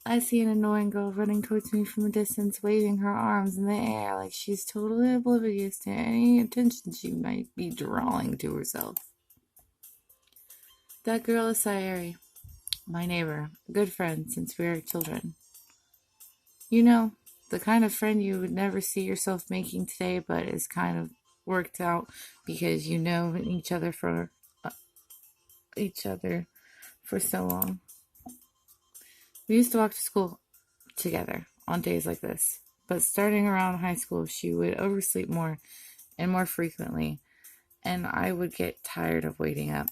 I see an annoying girl running towards me from a distance, waving her arms in the air like she's totally oblivious to any attention she might be drawing to herself. That girl is Sayuri, my neighbor, a good friend since we were children. You know, the kind of friend you would never see yourself making today, but is kind of worked out because you know each other for so long. We used to walk to school together on days like this, but starting around high school, she would oversleep more and more frequently, and I would get tired of waiting up.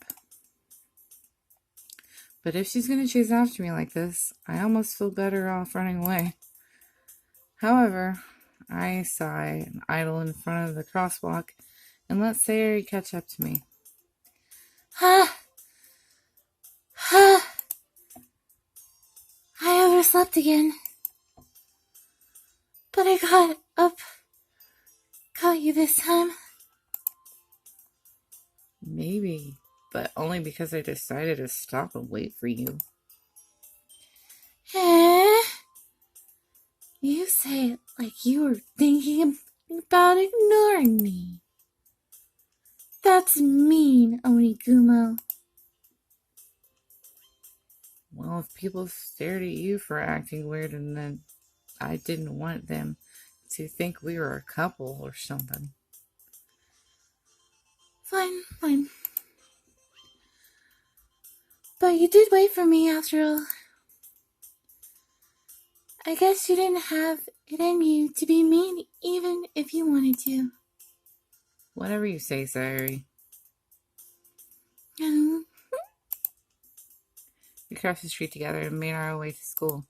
But if she's going to chase after me like this, I almost feel better off running away. However, I sigh and idle in front of the crosswalk and let Sayuri catch up to me. Ha! Ha! I overslept again. But I got up. Caught you this time. Maybe, but only because I decided to stop and wait for you. Eh? You say it like you were thinking about ignoring me. That's mean, Onigumo. Well, if people stared at you for acting weird and then I didn't want them to think we were a couple or something. Fine. But you did wait for me after all. I guess you didn't have it in you to be mean even if you wanted to. Whatever you say, Sayuri. We crossed the street together and made our way to school.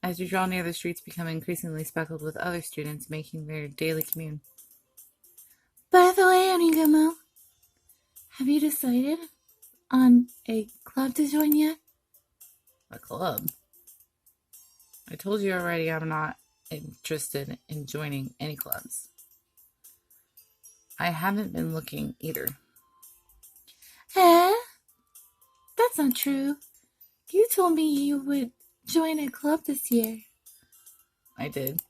As we draw near, the streets become increasingly speckled with other students making their daily commute. By the way, Onigumo, have you decided on a club to join yet? A club? I told you already I'm not interested in joining any clubs. I haven't been looking either. That's not true. You told me you would join a club this year. I did.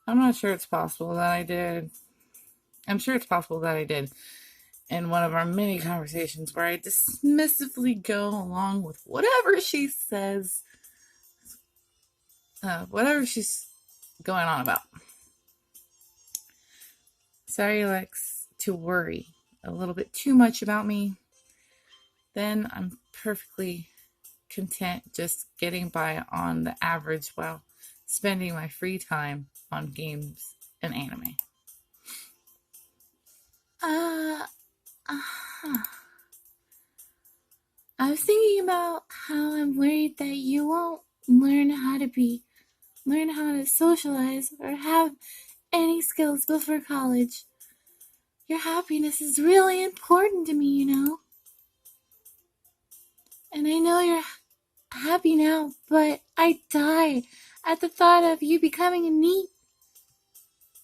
I'm not sure it's possible that I did. I'm sure it's possible that I did in one of our many conversations where I dismissively go along with whatever she says, whatever she's going on about. Sari likes to worry a little bit too much about me. Then I'm perfectly content just getting by on the average while spending my free time on games and anime. I was thinking about how I'm worried that you won't learn how to socialize or have any skills before college. Your happiness is really important to me, you know. And I know you're happy now, but I die at the thought of you becoming a NEET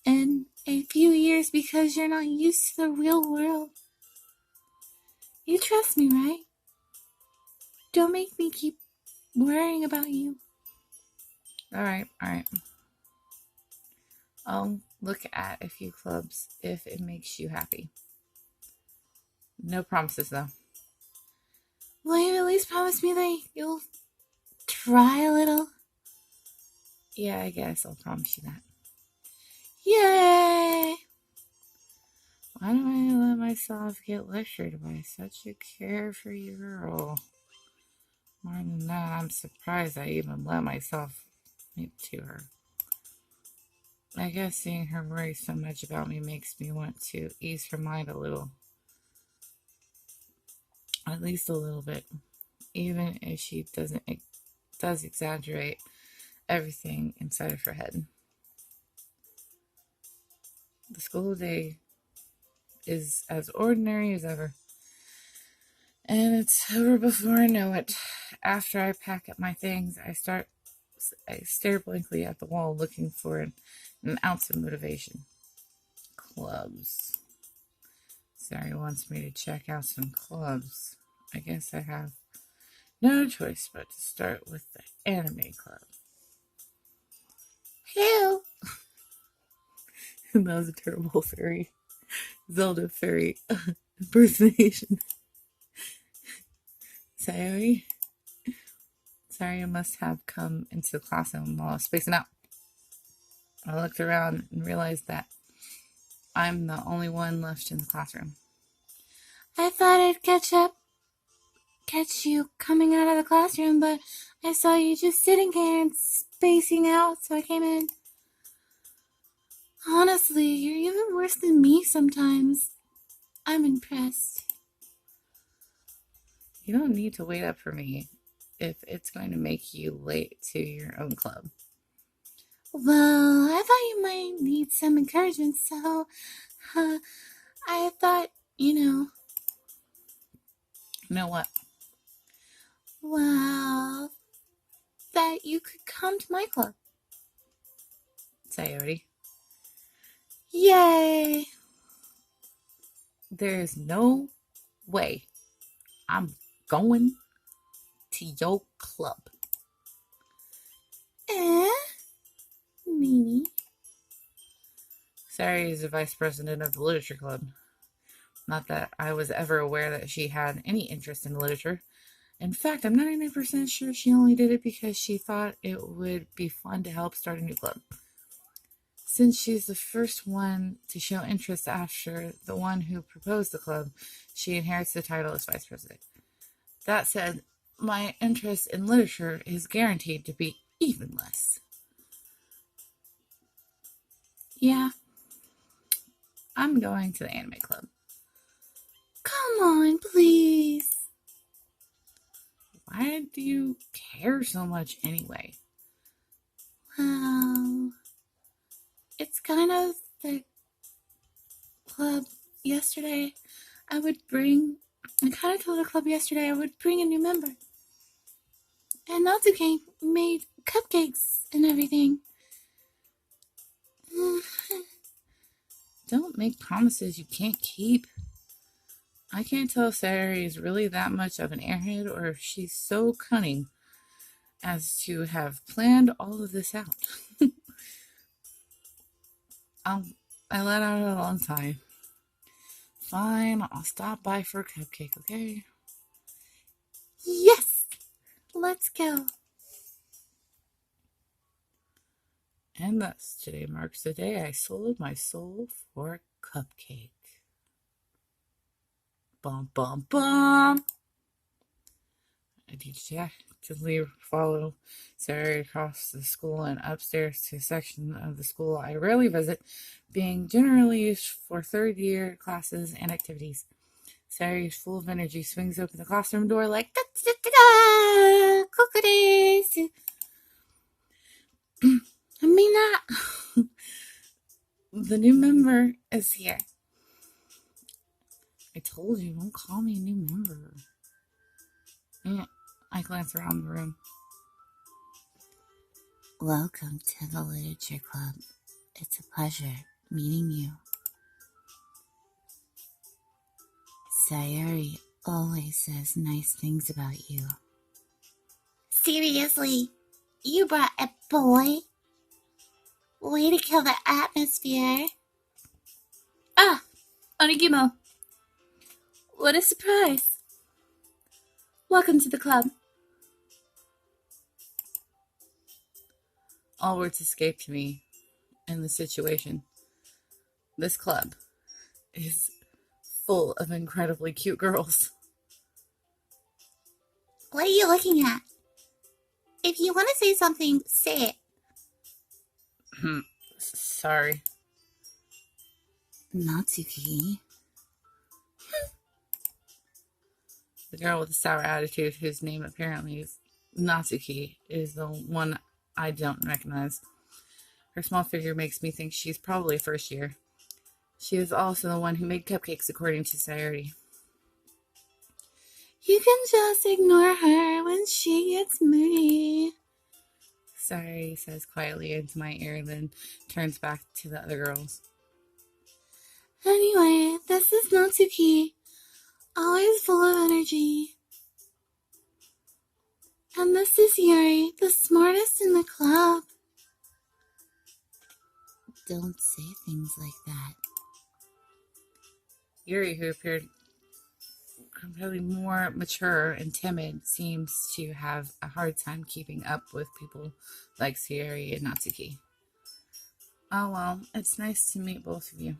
in a few years because you're not used to the real world. You trust me, right? Don't make me keep worrying about you. Alright. I'll look at a few clubs if it makes you happy. No promises, though. Will you at least promise me that you'll try a little? Yeah, I guess I'll promise you that. Yay! Why do I let myself get lectured by such a carefree girl? More than that, I'm surprised I even let myself meet to her. I guess seeing her worry so much about me makes me want to ease her mind a little. At least a little bit. Even if she does exaggerate everything inside of her head. The school day is as ordinary as ever. And it's over before I know it. After I pack up my things, I stare blankly at the wall looking for an ounce of motivation. Clubs. Sari wants me to check out some clubs. I guess I have no choice but to start with the anime club. Hello! That was a terrible fairy, Zelda fairy impersonation. Sayori? Sorry, I must have come into the classroom while I was spacing out. I looked around and realized that I'm the only one left in the classroom. I thought I'd catch you coming out of the classroom, but I saw you just sitting there and spacing out, so I came in. Honestly, you're even worse than me sometimes. I'm impressed. You don't need to wait up for me if it's going to make you late to your own club. Well, I thought you might need some encouragement, so I thought, You know what? Well, that you could come to my club. Sayori. Yay! There is no way I'm going to your club. Mimi. Sayori is the vice president of the literature club. Not that I was ever aware that she had any interest in literature. In fact, I'm 99% sure she only did it because she thought it would be fun to help start a new club. Since she's the first one to show interest after the one who proposed the club, she inherits the title as vice president. That said, my interest in literature is guaranteed to be even less. Yeah, I'm going to the anime club. Come on, please. Why do you care so much anyway? Well, it's kind of the club yesterday. I kind of told the club yesterday I would bring a new member. And Natsuke made cupcakes and everything. Don't make promises you can't keep. I can't tell if Sayori is really that much of an airhead or if she's so cunning as to have planned all of this out. I let out a long sigh. Fine, I'll stop by for a cupcake, okay? Yes! Let's go. And thus, today marks the day I sold my soul for a cupcake. Bum, bum, bum. I dejectedly follow Sayori across the school and upstairs to a section of the school I rarely visit, being generally used for third-year classes and activities. Sayori, full of energy, swings open the classroom door like da-da-da-da, cookies. I mean that. The new member is here. I told you, don't call me a new member. Yeah, I glance around the room. Welcome to the Literature Club. It's a pleasure meeting you. Sayori always says nice things about you. Seriously? You brought a boy? Way to kill the atmosphere. Ah, Onigimo. What a surprise. Welcome to the club. All words escaped me in the situation. This club is full of incredibly cute girls. What are you looking at? If you want to say something, say it. Sorry. Natsuki. The girl with the sour attitude, whose name apparently is Natsuki, is the one I don't recognize. Her small figure makes me think she's probably first year. She is also the one who made cupcakes, according to Sayori. You can just ignore her when she gets moody. Sayori says quietly into my ear, then turns back to the other girls. Anyway, this is Natsuki. Always full of energy. And this is Yuri, the smartest in the club. Don't say things like that. Yuri, who appeared probably more mature and timid, seems to have a hard time keeping up with people like Sayuri and Natsuki. Oh well, it's nice to meet both of you.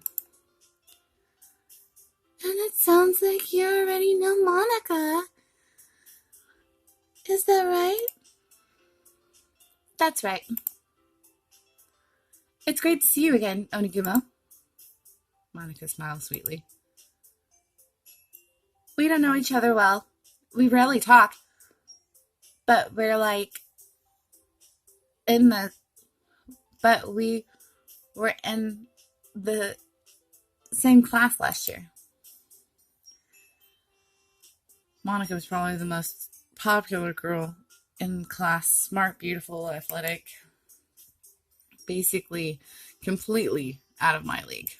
And it sounds like you already know Monica. Is that right? That's right. It's great to see you again, Oniguma. Monica smiled sweetly. We don't know each other well. We rarely talk. But we're like in the... But we were in the same class last year. Monica was probably the most popular girl in class. Smart, beautiful, athletic. Basically, completely out of my league.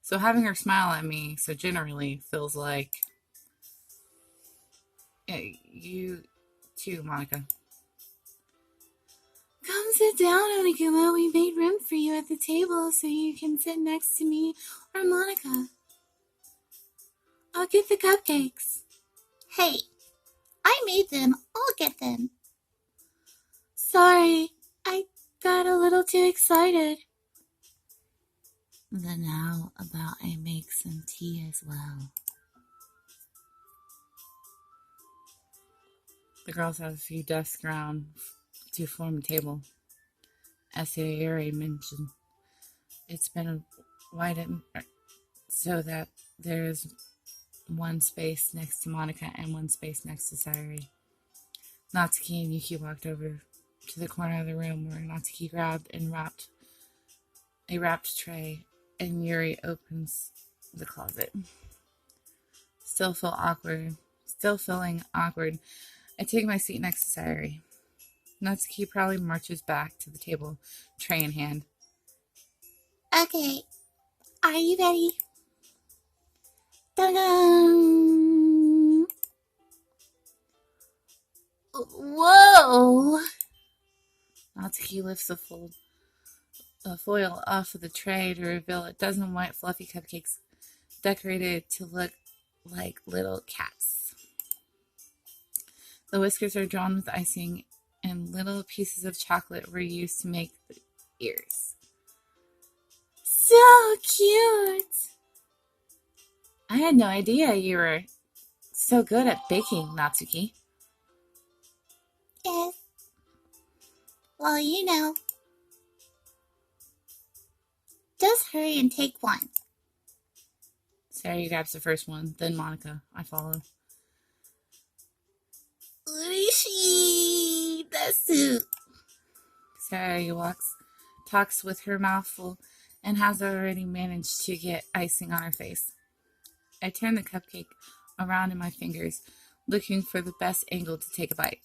So having her smile at me so generally feels like you too, Monica. Come sit down, Oniguma. We made room for you at the table so you can sit next to me or Monica. I'll get the cupcakes. Hey, I made them. I'll get them. Sorry, I got a little too excited. Then how about I make some tea as well? The girls have a few desks around to form a table. As Sayuri mentioned, it's been widened so that there is one space next to Monica and one space next to Sayuri. Natsuki and Yuki walked over to the corner of the room where Natsuki grabbed and wrapped a wrapped tray, and Yuri opens the closet. Still feeling awkward, I take my seat next to Sayuri. Natsuki probably marches back to the table, tray in hand. Okay, are you ready? Ta-da! Whoa! Natsuki lifts the foil off of the tray to reveal a dozen white fluffy cupcakes decorated to look like little cats. The whiskers are drawn with icing, and little pieces of chocolate were used to make the ears. So cute! I had no idea you were so good at baking, Natsuki. Yes. Well, you know. Just hurry and take one. Sayuri grabs the first one, then Monica. I follow. Oishi! That's it. Sayuri talks with her mouth full, and has already managed to get icing on her face. I turn the cupcake around in my fingers, looking for the best angle to take a bite.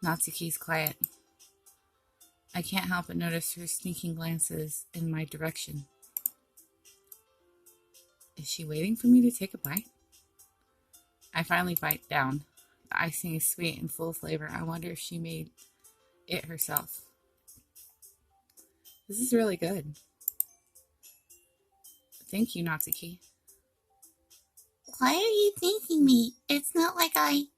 Natsuki's quiet. I can't help but notice her sneaking glances in my direction. Is she waiting for me to take a bite? I finally bite down. The icing is sweet and full of flavor. I wonder if she made it herself. This is really good. Thank you, Natsuki. Why are you thanking me? It's not like I...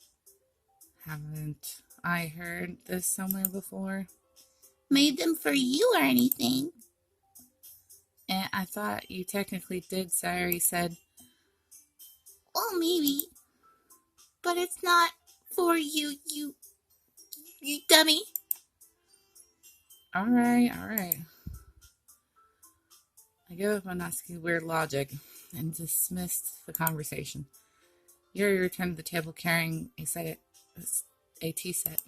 Haven't I heard this somewhere before? Made them for you or anything. And I thought you technically did, Sayuri said. Well, maybe. But it's not for you, you dummy. Alright. I gave up on Natsuki's weird logic and dismissed the conversation. Yuri returned to the table carrying a tea set.